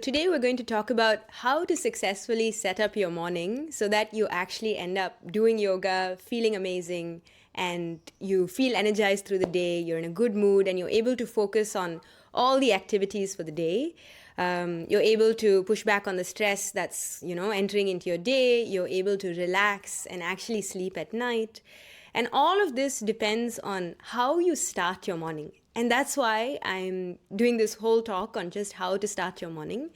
Today, we're going to talk about how to successfully set up your morning so that you actually end up doing yoga, feeling amazing, and you feel energized through the day. You're in a good mood, and you're able to focus on all the activities for the day. You're able to push back on the stress that's entering into your day. You're able to relax and actually sleep at night. And all of this depends on how you start your morning. And that's why I'm doing this whole talk on just how to start your morning.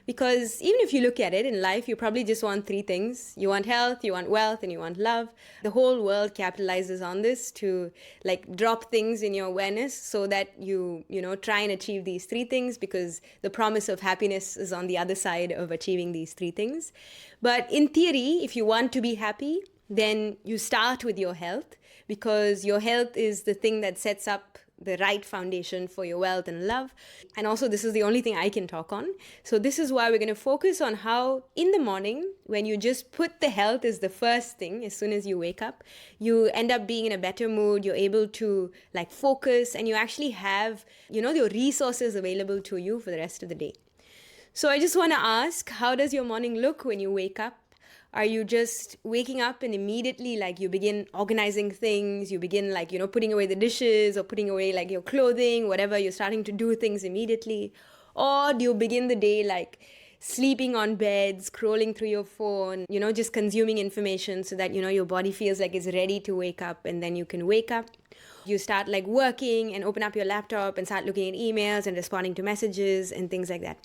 Because even if you look at it in life, you probably just want three things. You want health, you want wealth, and you want love. The whole world capitalizes on this to drop things in your awareness so that you try and achieve these three things, because the promise of happiness is on the other side of achieving these three things. But in theory, if you want to be happy, then you start with your health, because your health is the thing that sets up the right foundation for your wealth and love. And also, this is the only thing I can talk on. So this is why we're going to focus on how in the morning, when you just put the health as the first thing, as soon as you wake up, you end up being in a better mood. You're able to focus, and you actually have, your resources available to you for the rest of the day. So I just want to ask, how does your morning look when you wake up? Are you just waking up and immediately you begin organizing things, you begin putting away the dishes or putting away your clothing, whatever, you're starting to do things immediately? Or do you begin the day sleeping on bed, scrolling through your phone, just consuming information so that your body feels like it's ready to wake up, and then you can wake up? You start working and open up your laptop and start looking at emails and responding to messages and things like that.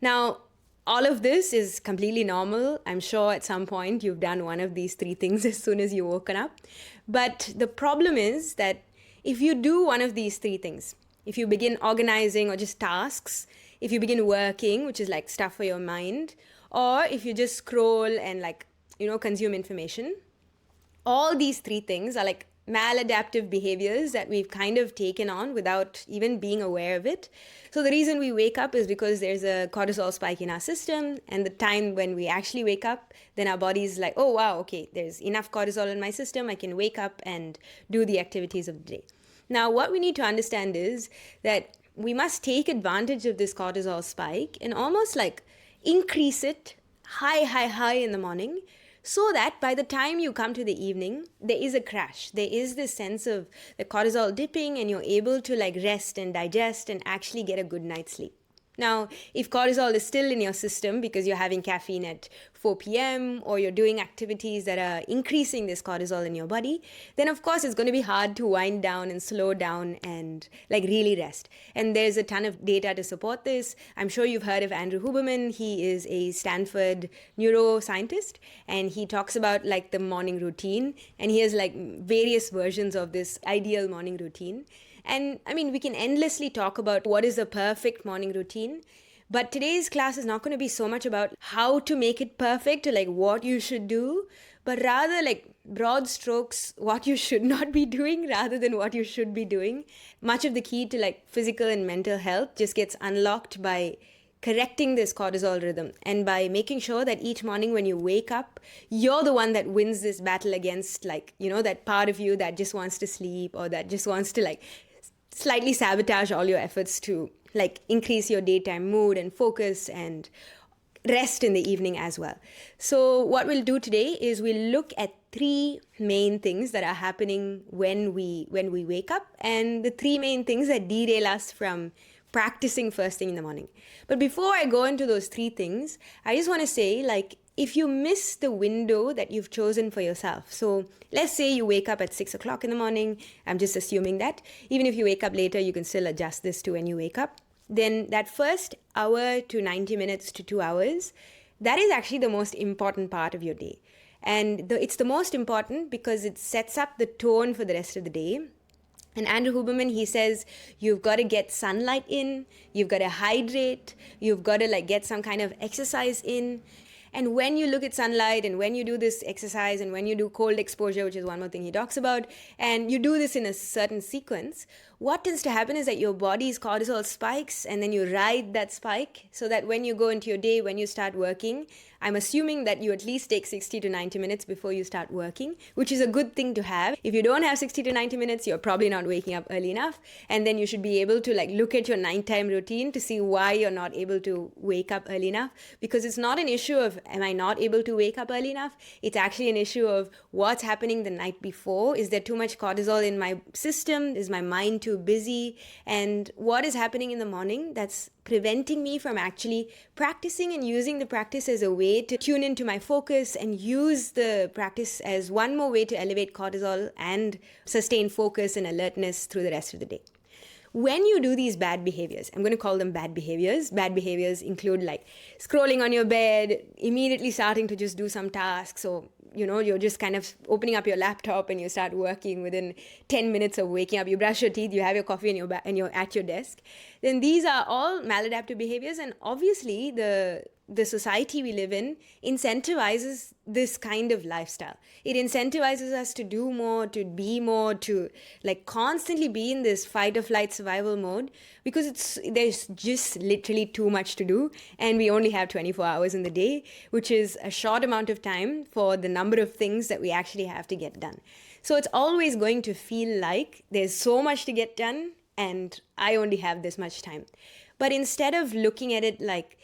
Now, all of this is completely normal. I'm sure at some point you've done one of these three things as soon as you woken up. But the problem is that if you do one of these three things, if you begin organizing or just tasks, if you begin working, which is stuff for your mind, or if you just scroll and consume information, all these three things are maladaptive behaviors that we've kind of taken on without even being aware of it. So the reason we wake up is because there's a cortisol spike in our system, and the time when we actually wake up, then our body's oh wow, okay, there's enough cortisol in my system, I can wake up and do the activities of the day. Now, what we need to understand is that we must take advantage of this cortisol spike and almost increase it high in the morning, so that by the time you come to the evening, there is a crash. There is this sense of the cortisol dipping, and you're able to rest and digest and actually get a good night's sleep. Now, if cortisol is still in your system because you're having caffeine at 4 p.m. or you're doing activities that are increasing this cortisol in your body, then of course it's going to be hard to wind down and slow down and really rest. And there's a ton of data to support this. I'm sure you've heard of Andrew Huberman. He is a Stanford neuroscientist, and he talks about the morning routine, and he has various versions of this ideal morning routine. And I mean, we can endlessly talk about what is a perfect morning routine, but today's class is not going to be so much about how to make it perfect or what you should do, but rather broad strokes, what you should not be doing rather than what you should be doing. Much of the key to physical and mental health just gets unlocked by correcting this cortisol rhythm, and by making sure that each morning when you wake up, you're the one that wins this battle against that part of you that just wants to sleep, or that just wants to slightly sabotage all your efforts to increase your daytime mood and focus and rest in the evening as well. So what we'll do today is we'll look at three main things that are happening when we wake up, and the three main things that derail us from practicing first thing in the morning. But before I go into those three things, I just want to say if you miss the window that you've chosen for yourself. So let's say you wake up at 6 o'clock in the morning. I'm just assuming that. Even if you wake up later, you can still adjust this to when you wake up. Then that first hour to 90 minutes to 2 hours, that is actually the most important part of your day. And it's the most important because it sets up the tone for the rest of the day. And Andrew Huberman, he says, you've got to get sunlight in, you've got to hydrate, you've got to get some kind of exercise in. And when you look at sunlight, and when you do this exercise, and when you do cold exposure, which is one more thing he talks about, and you do this in a certain sequence, what tends to happen is that your body's cortisol spikes, and then you ride that spike so that when you go into your day, when you start working, I'm assuming that you at least take 60 to 90 minutes before you start working, which is a good thing to have. If you don't have 60 to 90 minutes, you're probably not waking up early enough. And then you should be able to like look at your nighttime routine to see why you're not able to wake up early enough. Because it's not an issue of, am I not able to wake up early enough? It's actually an issue of what's happening the night before. Is there too much cortisol in my system? Is my mind too busy? And what is happening in the morning that's preventing me from actually practicing and using the practice as a way to tune into my focus and use the practice as one more way to elevate cortisol and sustain focus and alertness through the rest of the day. When you do these bad behaviors, I'm going to call them bad behaviors. Bad behaviors include like scrolling on your bed, immediately starting to just do some tasks, or you're just kind of opening up your laptop and you start working within 10 minutes of waking up. You brush your teeth, you have your coffee, and you're at your desk. Then these are all maladaptive behaviors, and obviously the society we live in incentivizes this kind of lifestyle. It incentivizes us to do more, to be more, to like constantly be in this fight or flight survival mode, because there's just literally too much to do, and we only have 24 hours in the day, which is a short amount of time for the number of things that we actually have to get done. So it's always going to feel like there's so much to get done and I only have this much time. But instead of looking at it like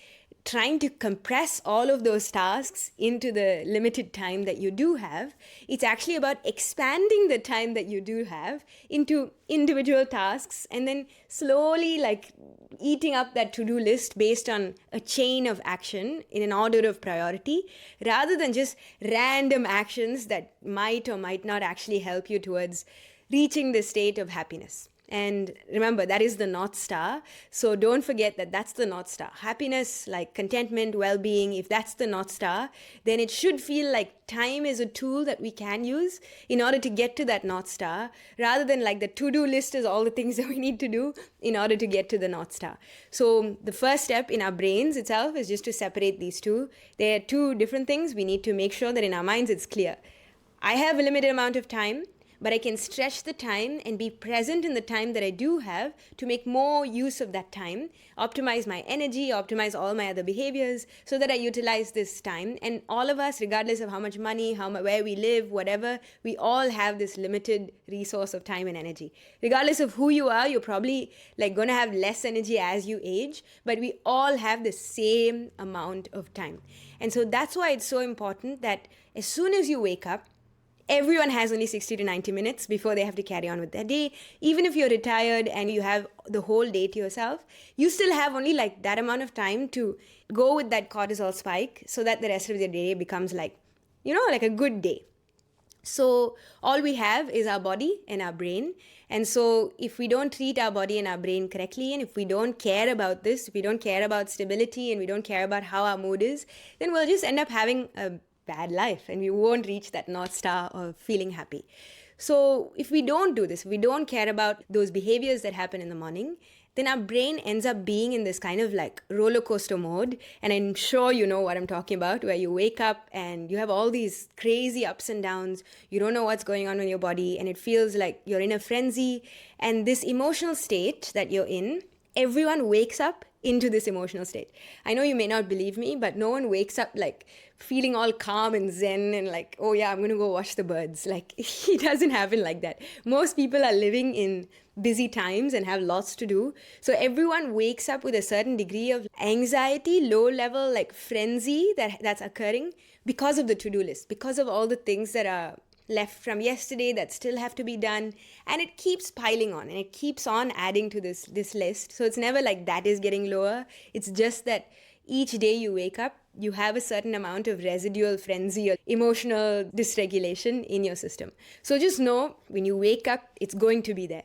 trying to compress all of those tasks into the limited time that you do have, it's actually about expanding the time that you do have into individual tasks and then slowly like eating up that to-do list based on a chain of action in an order of priority, rather than just random actions that might or might not actually help you towards reaching the state of happiness. And remember, that is the North Star. So don't forget that that's the North Star. Happiness, like contentment, well-being, if that's the North Star, then it should feel like time is a tool that we can use in order to get to that North Star, rather than like the to-do list is all the things that we need to do in order to get to the North Star. So the first step in our brains itself is just to separate these two. They are two different things. We need to make sure that in our minds it's clear. I have a limited amount of time, but I can stretch the time and be present in the time that I do have to make more use of that time, optimize my energy, optimize all my other behaviors so that I utilize this time. And all of us, regardless of how much money, where we live, whatever, we all have this limited resource of time and energy. Regardless of who you are, you're probably like going to have less energy as you age, but we all have the same amount of time. And so that's why it's so important that as soon as you wake up, everyone has only 60 to 90 minutes before they have to carry on with their day. Even if you're retired and you have the whole day to yourself, you still have only like that amount of time to go with that cortisol spike so that the rest of the day becomes like, like a good day. So all we have is our body and our brain. And so if we don't treat our body and our brain correctly, and if we don't care about this, if we don't care about stability and we don't care about how our mood is, then we'll just end up having a bad life and we won't reach that North Star of feeling happy. So if we don't do this, if we don't care about those behaviors that happen in the morning, then our brain ends up being in this kind of like roller coaster mode. And I'm sure you know what I'm talking about, where you wake up and you have all these crazy ups and downs. You don't know what's going on with your body and it feels like you're in a frenzy. And this emotional state that you're in, everyone wakes up into this emotional state. I know you may not believe me, but no one wakes up like feeling all calm and zen and like, oh yeah, I'm going to go watch the birds. Like, it doesn't happen like that. Most people are living in busy times and have lots to do. So everyone wakes up with a certain degree of anxiety, low level like frenzy that's occurring because of the to-do list, because of all the things that are left from yesterday that still have to be done, and it keeps piling on and it keeps on adding to this list. So it's never like that is getting lower. It's just that each day you wake up, you have a certain amount of residual frenzy or emotional dysregulation in your system. So just know when you wake up, it's going to be there.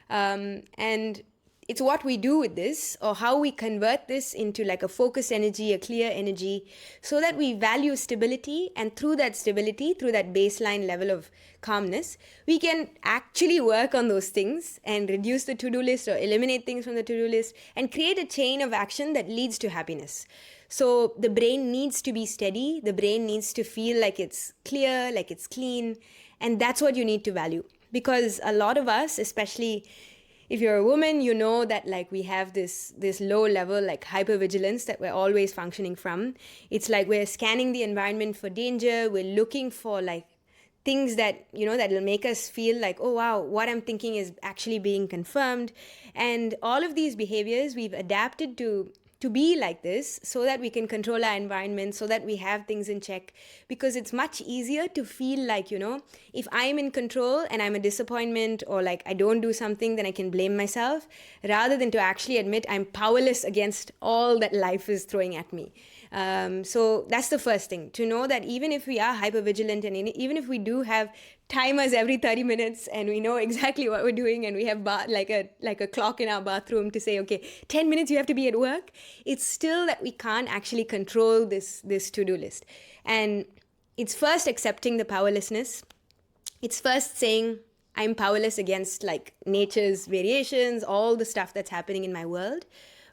And it's what we do with this, or how we convert this into like a focused energy, a clear energy, so that we value stability. And through that stability, through that baseline level of calmness, we can actually work on those things and reduce the to-do list or eliminate things from the to-do list and create a chain of action that leads to happiness. So the brain needs to be steady. The brain needs to feel like it's clear, like it's clean. And that's what you need to value. Because a lot of us, especially if you're a woman, you know that like we have this low level like hypervigilance that we're always functioning from. It's like we're scanning the environment for danger. We're looking for like things that that will make us feel like, oh wow, what I'm thinking is actually being confirmed. And all of these behaviors we've adapted to be like this so that we can control our environment, so that we have things in check, because it's much easier to feel like, if I'm in control and I'm a disappointment or like I don't do something, then I can blame myself, rather than to actually admit I'm powerless against all that life is throwing at me. So that's the first thing, to know that even if we are hypervigilant and even if we do have timers every 30 minutes and we know exactly what we're doing, and we have like a clock in our bathroom to say, okay, 10 minutes you have to be at work, it's still that we can't actually control this to-do list. And it's first accepting the powerlessness. It's first saying I'm powerless against like nature's variations, all the stuff that's happening in my world.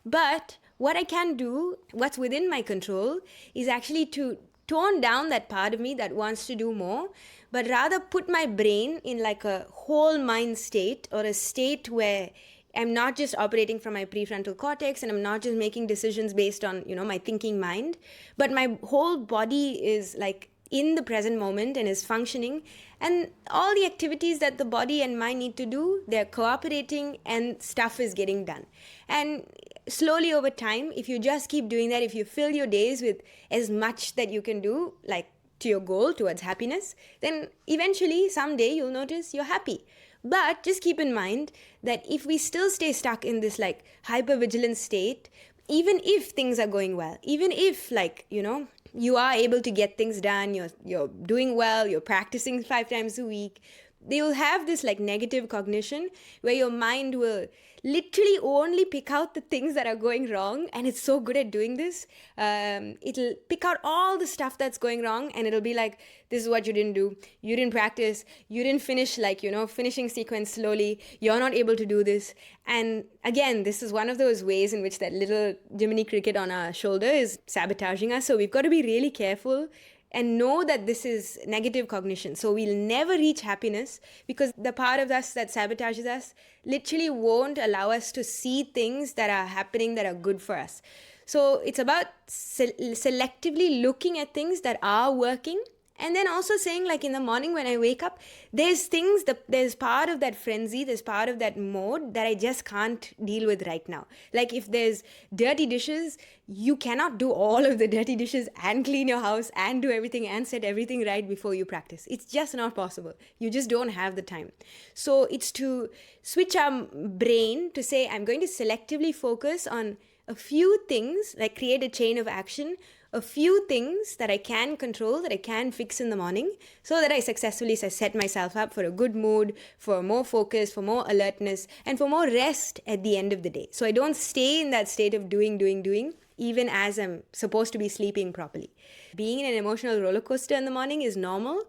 But what I can do, what's within my control, is actually to tone down that part of me that wants to do more, but rather put my brain in like a whole mind state, or a state where I'm not just operating from my prefrontal cortex and I'm not just making decisions based on, my thinking mind, but my whole body is like in the present moment and is functioning, and all the activities that the body and mind need to do, they're cooperating and stuff is getting done. And slowly over time, if you just keep doing that, if you fill your days with as much that you can do, like to your goal towards happiness, then eventually someday you'll notice you're happy. But just keep in mind that if we still stay stuck in this like hypervigilant state, even if things are going well, even if like, you are able to get things done, you're doing well, you're practicing 5 times a week, you'll have this like negative cognition where your mind will literally only pick out the things that are going wrong, and it's so good at doing this. It'll pick out all the stuff that's going wrong, and it'll be like, this is what you didn't do, you didn't practice, you didn't finish like finishing sequence slowly, you're not able to do this. And again, this is one of those ways in which that little Jiminy Cricket on our shoulder is sabotaging us. So we've got to be really careful and know that this is negative cognition. So we'll never reach happiness, because the part of us that sabotages us literally won't allow us to see things that are happening that are good for us. So it's about selectively looking at things that are working, and then also saying, like, in the morning when I wake up, there's part of that frenzy, there's part of that mode that I just can't deal with right now. Like if there's dirty dishes, you cannot do all of the dirty dishes and clean your house and do everything and set everything right before you practice. It's just not possible. You just don't have the time. So it's to switch our brain to say, I'm going to selectively focus on a few things, like create a chain of action, a few things that I can control, that I can fix in the morning, so that I successfully set myself up for a good mood, for more focus, for more alertness, and for more rest at the end of the day. So I don't stay in that state of doing, even as I'm supposed to be sleeping properly. Being in an emotional roller coaster in the morning is normal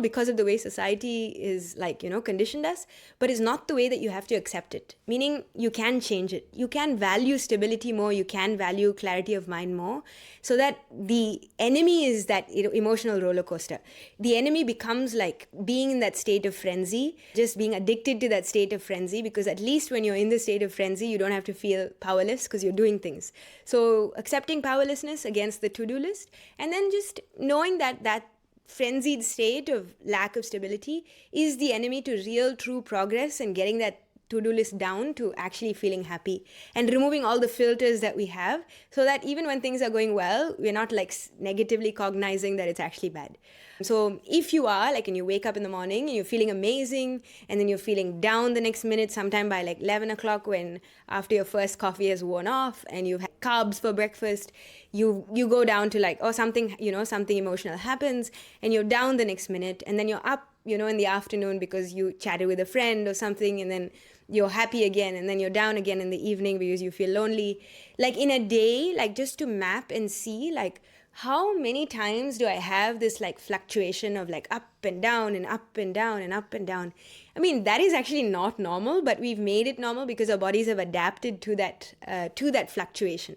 because of the way society is conditioned us, but it's not the way that you have to accept it. Meaning you can change it. You can value stability more, you can value clarity of mind more, so that the enemy is that emotional roller coaster. The enemy becomes like being in that state of frenzy, just being addicted to that state of frenzy, because at least when you're in the state of frenzy, you don't have to feel powerless because you're doing things. So accepting powerlessness against the to-do list, and then just knowing that frenzied state of lack of stability is the enemy to real true progress and getting that to-do list down to actually feeling happy, and removing all the filters that we have, so that even when things are going well, we're not like negatively cognizing that it's actually bad. So if you are like, and you wake up in the morning and you're feeling amazing, and then you're feeling down the next minute, sometime by like 11 o'clock, when after your first coffee has worn off and you've had carbs for breakfast, you go down to like, something emotional happens, and you're down the next minute, and then you're up in the afternoon because you chatted with a friend or something, and then you're happy again, and then you're down again in the evening because you feel lonely. Like in a day, like just to map and see like, how many times do I have this like fluctuation of like up and down and up and down and up and down? I mean, that is actually not normal, but we've made it normal because our bodies have adapted to that fluctuation.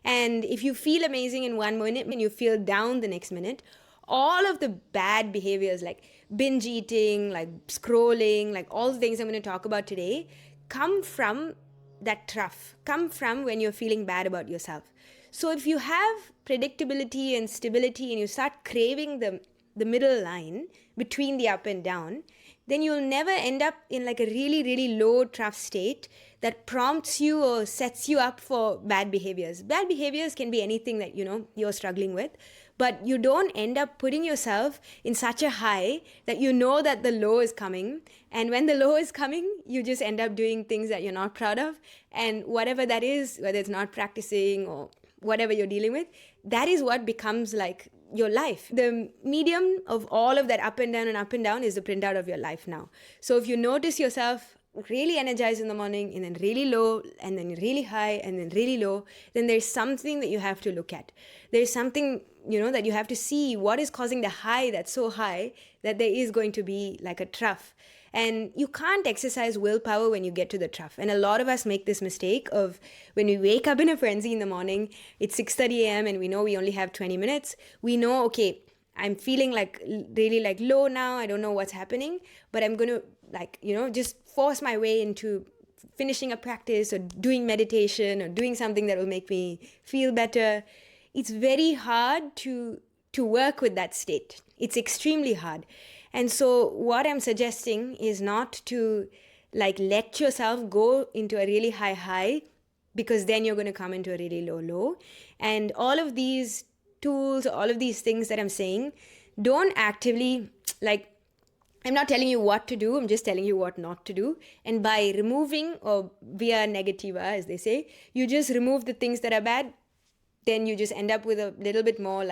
And if you feel amazing in 1 minute and you feel down the next minute, all of the bad behaviors like binge eating, like scrolling, like all the things I'm going to talk about today, come from that trough, come from when you're feeling bad about yourself. So if you have predictability and stability and you start craving the middle line between the up and down, then you'll never end up in like a really, really low trough state that prompts you or sets you up for bad behaviors. Bad behaviors can be anything that, you're struggling with, but you don't end up putting yourself in such a high that you know that the low is coming. And when the low is coming, you just end up doing things that you're not proud of. And whatever that is, whether it's not practicing or whatever you're dealing with, that is what becomes like your life. The medium of all of that up and down is the printout of your life now. So if you notice yourself really energized in the morning and then really low and then really high and then really low, then there's something that you have to look at. There's something, that you have to see what is causing the high that's so high that there is going to be like a trough. And you can't exercise willpower when you get to the trough. And a lot of us make this mistake of when we wake up in a frenzy in the morning, it's 6:30 a.m. and we know we only have 20 minutes. We know, okay, I'm feeling like really like low now. I don't know what's happening, but I'm going to just force my way into finishing a practice or doing meditation or doing something that will make me feel better. It's very hard to work with that state. It's extremely hard. And so what I'm suggesting is not to let yourself go into a really high, because then you're going to come into a really low. And all of these tools, all of these things that I'm saying, don't actively, I'm not telling you what to do, I'm just telling you what not to do. And by removing, or via negativa, as they say, you just remove the things that are bad, then you just end up with a little bit more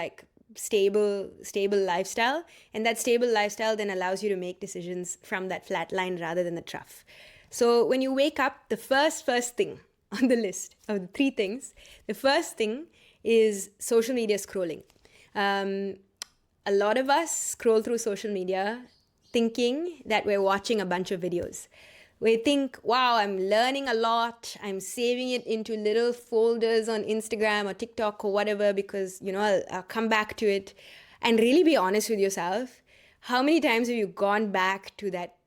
stable lifestyle. And that stable lifestyle then allows you to make decisions from that flat line rather than the trough. So when you wake up, the first thing on the list of the 3 things, the first thing is social media scrolling. A lot of us scroll through social media thinking that we're watching a bunch of videos. We think, wow, I'm learning a lot. I'm saving it into little folders on Instagram or TikTok or whatever because, I'll come back to it. And really be honest with yourself. How many times have you gone back to that,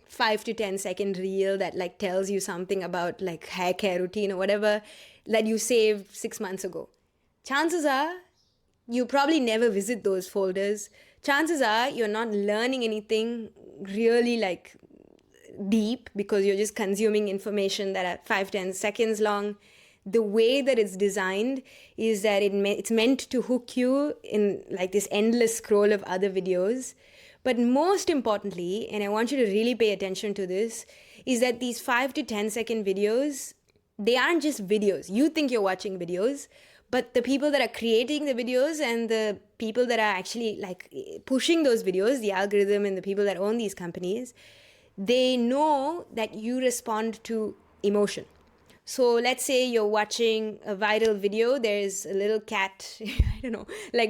5 to 10 second reel that tells you something about hair care routine or whatever that you saved 6 months ago? Chances are you probably never visit those folders. Chances are you're not learning anything really deep because you're just consuming information that are 5-10 seconds long. The way that it's designed is that it's meant to hook you in this endless scroll of other videos. But most importantly, and I want you to really pay attention to this, is that these 5 to 10 second videos, they aren't just videos. You think you're watching videos, but the people that are creating the videos and the people that are actually pushing those videos, the algorithm and the people that own these companies, they know that you respond to emotion. So let's say you're watching a viral video, there's a little cat, I don't know,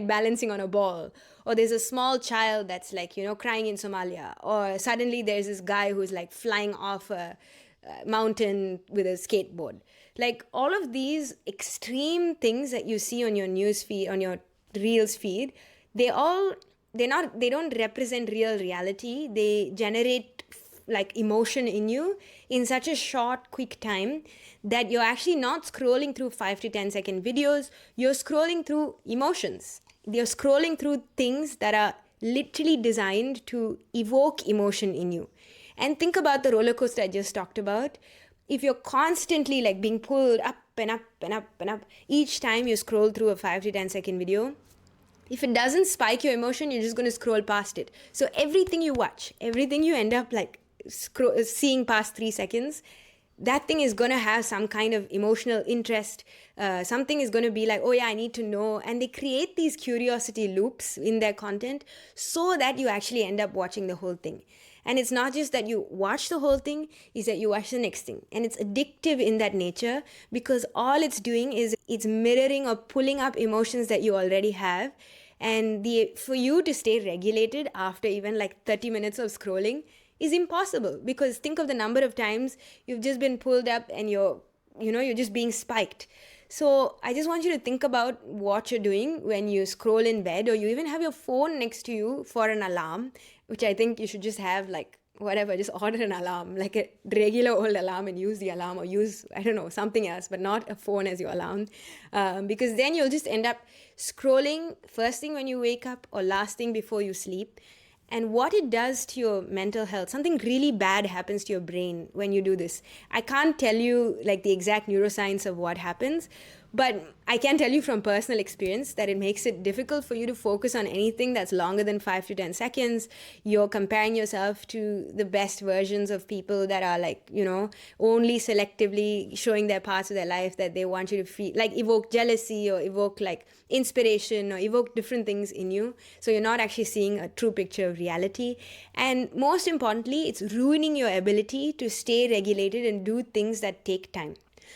balancing on a ball. Or there's a small child that's crying in Somalia. Or suddenly there's this guy who's flying off a mountain with a skateboard. All of these extreme things that you see on your news feed, on your Reels feed, they don't represent real reality. They generate emotion in you in such a short, quick time that you're actually not scrolling through 5 to 10 second videos. You're scrolling through emotions. You're scrolling through things that are literally designed to evoke emotion in you. And think about the roller coaster I just talked about. If you're constantly being pulled up and up and up and up each time you scroll through a 5 to 10 second video, if it doesn't spike your emotion, you're just going to scroll past it. So everything you watch, everything you end up seeing past 3 seconds, that thing is going to have some kind of emotional interest. Something is going to be oh yeah, I need to know. And they create these curiosity loops in their content so that you actually end up watching the whole thing. And it's not just that you watch the whole thing, it's that you watch the next thing. And it's addictive in that nature because all it's doing is it's mirroring or pulling up emotions that you already have. And for you to stay regulated after even 30 minutes of scrolling is impossible, because think of the number of times you've just been pulled up and you're just being spiked. So I just want you to think about what you're doing when you scroll in bed, or you even have your phone next to you for an alarm, which I think you should just have whatever, just order an alarm, like a regular old alarm, and use the alarm, or use, I don't know, something else, but not a phone as your alarm. Because then you'll just end up scrolling first thing when you wake up or last thing before you sleep. And what it does to your mental health, something really bad happens to your brain when you do this. I can't tell you like the exact neuroscience of what happens, but I can tell you from personal experience that it makes it difficult for you to focus on anything that's longer than 5 to 10 seconds. You're comparing yourself to the best versions of people that are like, only selectively showing their parts of their life that they want you to feel, like evoke jealousy or evoke like inspiration or evoke different things in you. So you're not actually seeing a true picture of reality. And most importantly, it's ruining your ability to stay regulated and do things that take time.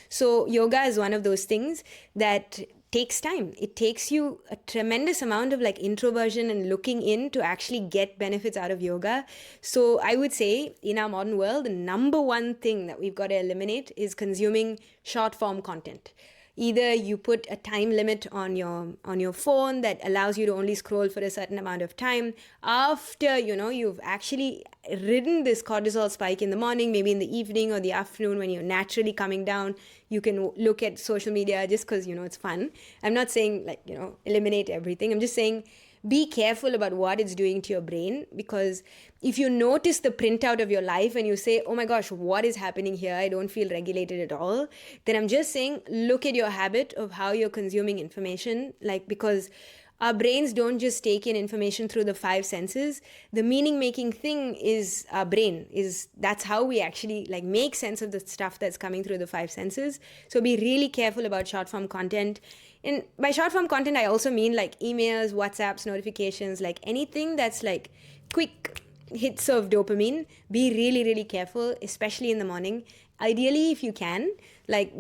So yoga is one of those things that takes time. It takes you a tremendous amount of like introversion and looking in to actually get benefits out of yoga. So I would say in our modern world, the number one thing that we've got to eliminate is consuming short form content. Either you put a time limit on your phone that allows you to only scroll for a certain amount of time. After you've actually ridden this cortisol spike in the morning, maybe in the evening or the afternoon when you're naturally coming down, you can look at social media just because it's fun. I'm not saying like eliminate everything. I'm just saying be careful about what it's doing to your brain, because if you notice the printout of your life and you say, oh my gosh, what is happening here? I don't feel regulated at all. Then I'm just saying, look at your habit of how you're consuming information, because our brains don't just take in information through the 5 senses. The meaning making thing is our brain. That's how we actually make sense of the stuff that's coming through the 5 senses. So be really careful about short form content. And by short form content, I also mean emails, WhatsApps, notifications, anything that's quick hits of dopamine. Be really, really careful, especially in the morning. Ideally, if you can,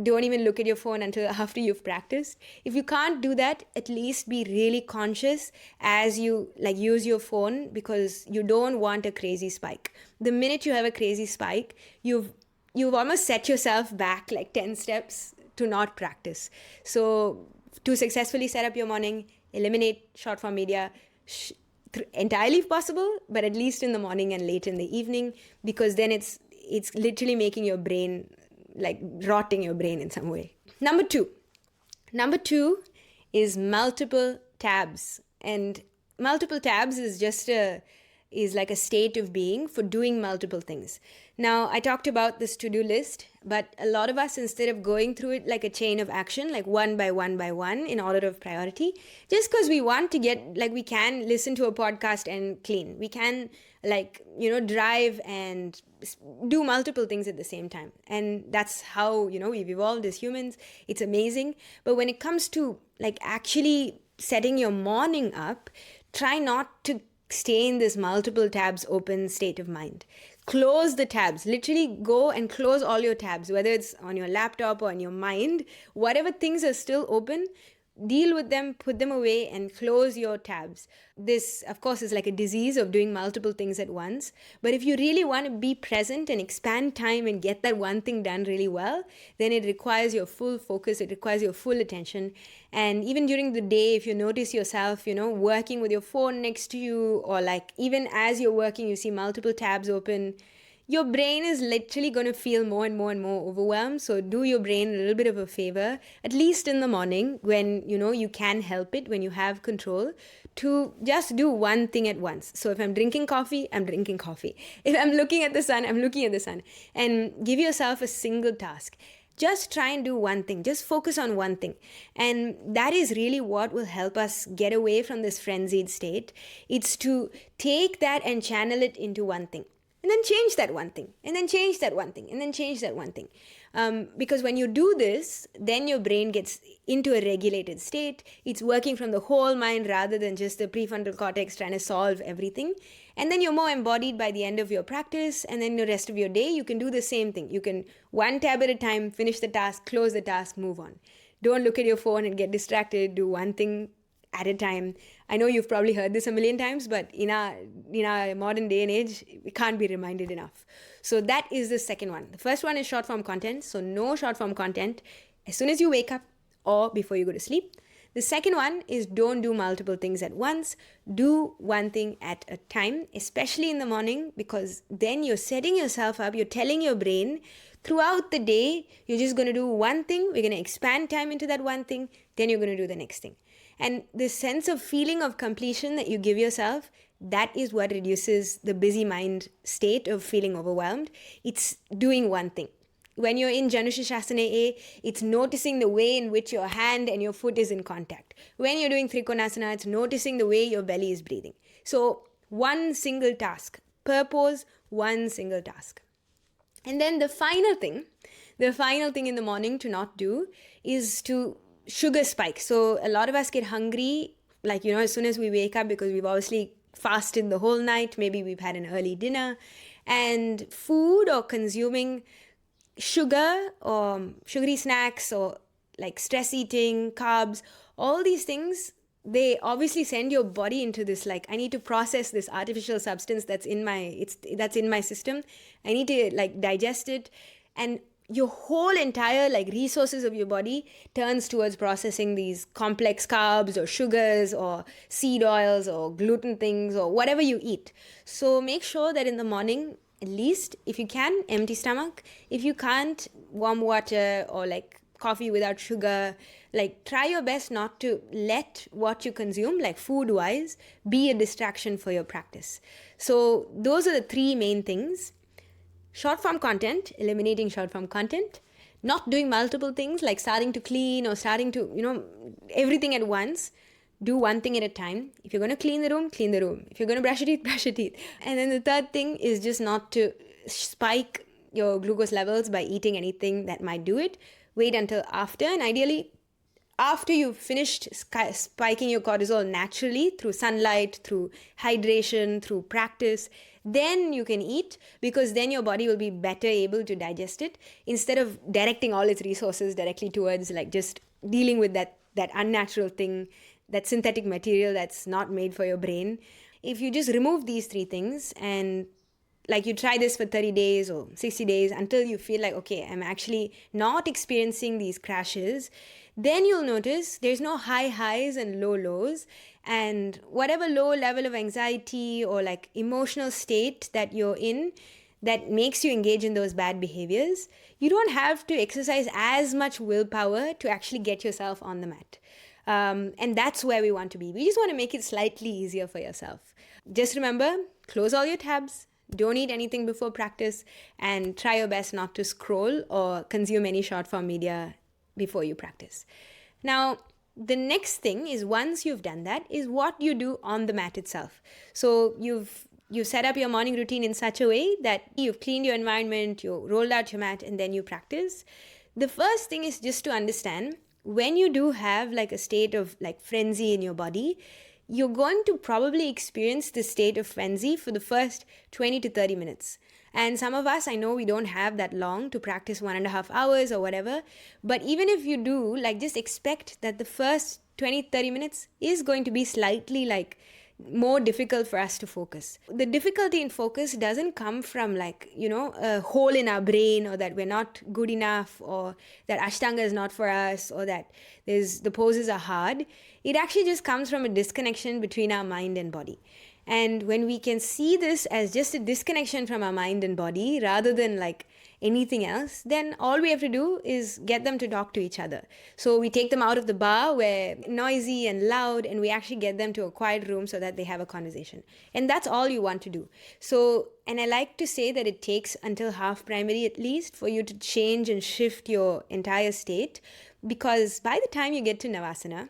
don't even look at your phone until after you've practiced. If you can't do that, at least be really conscious as you use your phone, because you don't want a crazy spike. The minute you have a crazy spike, you've almost set yourself back 10 steps to not practice. So to successfully set up your morning, eliminate short form media, entirely if possible, but at least in the morning and late in the evening, because then it's literally making your brain, rotting your brain in some way. Number two is multiple tabs. And multiple tabs is like a state of being for doing multiple things. Now, I talked about this to-do list, but a lot of us, instead of going through it like a chain of action, one by one by one in order of priority, just because we want to get, we can listen to a podcast and clean. We can, drive and do multiple things at the same time. And that's how, we've evolved as humans. It's amazing. But when it comes to, actually setting your morning up, try not to stay in this multiple tabs open state of mind. Close the tabs. Literally go and close all your tabs, whether it's on your laptop or on your mind. Whatever things are still open, deal with them, put them away, and close your tabs. This, of course, is like a disease of doing multiple things at once. But if you really want to be present and expand time and get that one thing done really well, then it requires your full focus. It requires your full attention. And even during the day, if you notice yourself, working with your phone next to you, or even as you're working, you see multiple tabs open, your brain is literally going to feel more and more and more overwhelmed. So do your brain a little bit of a favor, at least in the morning when, you can help it, when you have control, to just do one thing at once. So if I'm drinking coffee, I'm drinking coffee. If I'm looking at the sun, I'm looking at the sun. And give yourself a single task. Just try and do one thing. Just focus on one thing. And that is really what will help us get away from this frenzied state. It's to take that and channel it into one thing. And then change that one thing, and then change that one thing, and then change that one thing. Because when you do this, then your brain gets into a regulated state. It's working from the whole mind rather than just the prefrontal cortex trying to solve everything. And then you're more embodied by the end of your practice, and then the rest of your day, you can do the same thing. You can, one tab at a time, finish the task, close the task, move on. Don't look at your phone and get distracted. Do one thing at a time. I know you've probably heard this a million times, but in our modern day and age, we can't be reminded enough. So that is the second one. The first one is short form content. So no short form content as soon as you wake up or before you go to sleep. The second one is don't do multiple things at once. Do one thing at a time, especially in the morning, because then you're setting yourself up, you're telling your brain throughout the day, you're just going to do one thing, we're going to expand time into that one thing, then you're going to do the next thing. And this sense of feeling of completion that you give yourself, that is what reduces the busy mind state of feeling overwhelmed. It's doing one thing. When you're in Janushashasana A, it's noticing the way in which your hand and your foot is in contact. When you're doing Trikonasana, it's noticing the way your belly is breathing. So one single task, per pose, one single task. And then the final thing in the morning to not do is to sugar spike. So a lot of us get hungry, like, as soon as we wake up, because we've obviously fasted the whole night, maybe we've had an early dinner, and food or consuming sugar or sugary snacks or like stress eating, carbs, all these things, they obviously send your body into this, like, I need to process this artificial substance that's in my system. I need to like digest it, and your whole entire like resources of your body turns towards processing these complex carbs or sugars or seed oils or gluten things or whatever you eat. So make sure that in the morning, at least, if you can, empty stomach. If you can't, warm water or like coffee without sugar. Like, try your best not to let what you consume, like food-wise, be a distraction for your practice. So those are the three main things. Short-form content, eliminating short-form content. Not doing multiple things, like starting to clean or starting to, everything at once. Do one thing at a time. If you're going to clean the room, clean the room. If you're going to brush your teeth, brush your teeth. And then the third thing is just not to spike your glucose levels by eating anything that might do it. Wait until after, and ideally, after you've finished spiking your cortisol naturally through sunlight, through hydration, through practice, then you can eat, because then your body will be better able to digest it, instead of directing all its resources directly towards like just dealing with that unnatural thing, that synthetic material that's not made for your brain. If you just remove these three things and like you try this for 30 days or 60 days until you feel like, okay, I'm actually not experiencing these crashes, then you'll notice there's no high highs and low lows. And whatever low level of anxiety or like emotional state that you're in that makes you engage in those bad behaviors, you don't have to exercise as much willpower to actually get yourself on the mat. And that's where we want to be. We just want to make it slightly easier for yourself. Just remember, close all your tabs, don't eat anything before practice, and try your best not to scroll or consume any short form media before you practice. Now, the next thing is, once you've done that, is what you do on the mat itself. So you've set up your morning routine in such a way that you've cleaned your environment, you rolled out your mat, and then you practice. The first thing is just to understand, when you do have like a state of like frenzy in your body, you're going to probably experience this state of frenzy for the first 20 to 30 minutes. And some of us, I know we don't have that long to practice 1.5 hours or whatever. But even if you do, like, just expect that the first 20, 30 minutes is going to be slightly like more difficult for us to focus. The difficulty in focus doesn't come from like, a hole in our brain, or that we're not good enough, or that Ashtanga is not for us, or that the poses are hard. It actually just comes from a disconnection between our mind and body. And when we can see this as just a disconnection from our mind and body rather than like anything else, then all we have to do is get them to talk to each other. So we take them out of the bar where noisy and loud, and we actually get them to a quiet room so that they have a conversation. And that's all you want to do. So, and I like to say that it takes until half primary at least for you to change and shift your entire state, because by the time you get to Navasana,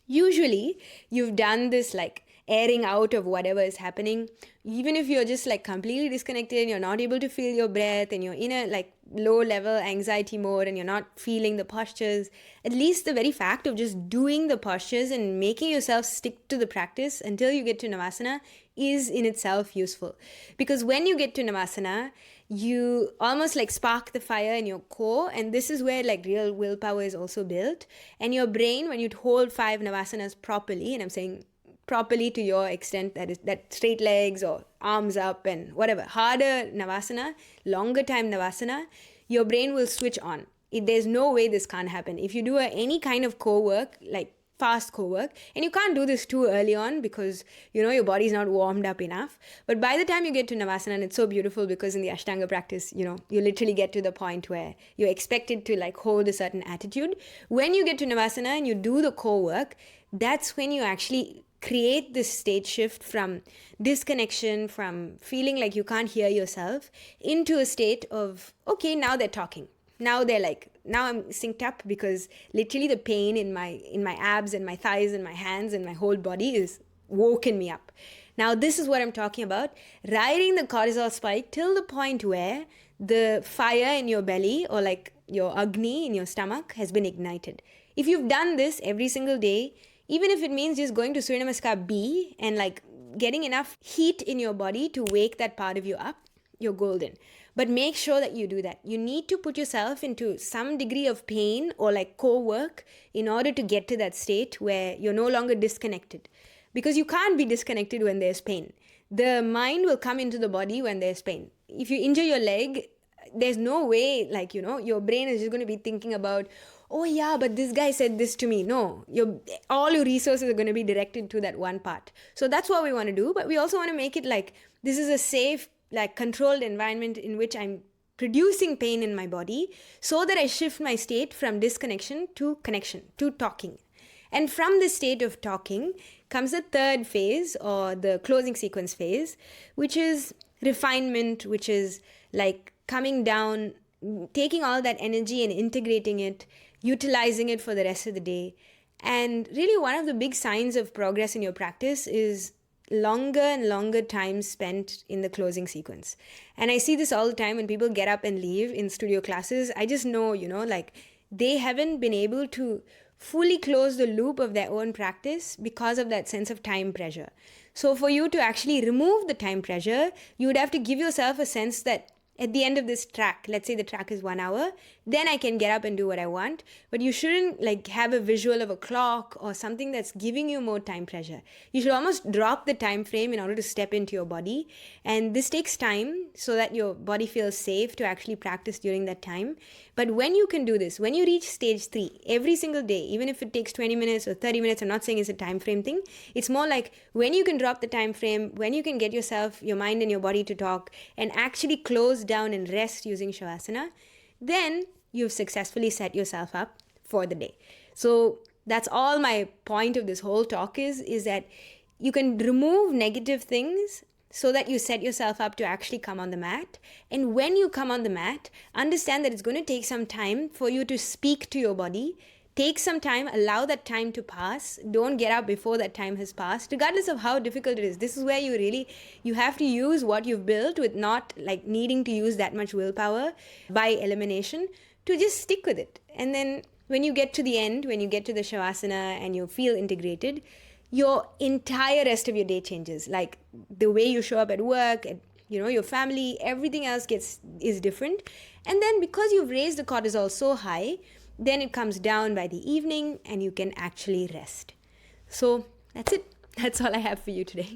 usually you've done this like airing out of whatever is happening. Even if you're just like completely disconnected and you're not able to feel your breath and you're in a like low level anxiety mode and you're not feeling the postures, at least the very fact of just doing the postures and making yourself stick to the practice until you get to Navasana is in itself useful. Because when you get to Navasana, you almost like spark the fire in your core, and this is where like real willpower is also built. And your brain, when you hold 5 Navasanas properly, and I'm saying properly to your extent, that straight legs or arms up and whatever, harder Navasana, longer time Navasana, your brain will switch on. There's no way this can't happen. If you do any kind of core work, like fast core work. And you can't do this too early on because, your body's not warmed up enough. But by the time you get to Navasana, and it's so beautiful because in the Ashtanga practice, you literally get to the point where you're expected to like hold a certain attitude. When you get to Navasana and you do the core work, that's when you actually create this state shift from disconnection, from feeling like you can't hear yourself, into a state of, okay, now they're talking. Now I'm synced up because literally the pain in my abs and my thighs and my hands and my whole body is woken me up. Now this is what I'm talking about. Riding the cortisol spike till the point where the fire in your belly or like your Agni in your stomach has been ignited. If you've done this every single day, even if it means just going to Surya Namaskar B and like getting enough heat in your body to wake that part of you up, you're golden. But make sure that you do that. You need to put yourself into some degree of pain or like core work in order to get to that state where you're no longer disconnected. Because you can't be disconnected when there's pain. The mind will come into the body when there's pain. If you injure your leg, there's no way, like, your brain is just going to be thinking about, oh yeah, but this guy said this to me. No, all your resources are going to be directed to that one part. So that's what we want to do. But we also want to make it like, this is a safe, like controlled environment in which I'm producing pain in my body so that I shift my state from disconnection to connection, to talking. And from the state of talking comes the third phase or the closing sequence phase, which is refinement, which is like coming down, taking all that energy and integrating it, utilizing it for the rest of the day. And really one of the big signs of progress in your practice is longer and longer time spent in the closing sequence. And I see this all the time when people get up and leave in studio classes. I just know, like they haven't been able to fully close the loop of their own practice because of that sense of time pressure. So for you to actually remove the time pressure, you would have to give yourself a sense that at the end of this track, let's say the track is 1 hour, then I can get up and do what I want. But you shouldn't like have a visual of a clock or something that's giving you more time pressure. You should almost drop the time frame in order to step into your body. And this takes time so that your body feels safe to actually practice during that time. But when you can do this, when you reach stage 3 every single day, even if it takes 20 minutes or 30 minutes, I'm not saying it's a time frame thing. It's more like when you can drop the time frame, when you can get yourself, your mind and your body to talk and actually close down and rest using Shavasana, then you've successfully set yourself up for the day. So that's all my point of this whole talk is that you can remove negative things so that you set yourself up to actually come on the mat. And when you come on the mat, understand that it's going to take some time for you to speak to your body. Take some time, allow that time to pass. Don't get up before that time has passed, regardless of how difficult it is. This is where you have to use what you've built with not like needing to use that much willpower by elimination to just stick with it. And then when you get to the end, when you get to the Shavasana and you feel integrated, your entire rest of your day changes. Like the way you show up at work, at, your family, everything else is different. And then because you've raised the cortisol so high, then it comes down by the evening and you can actually rest. So that's it. That's all I have for you today.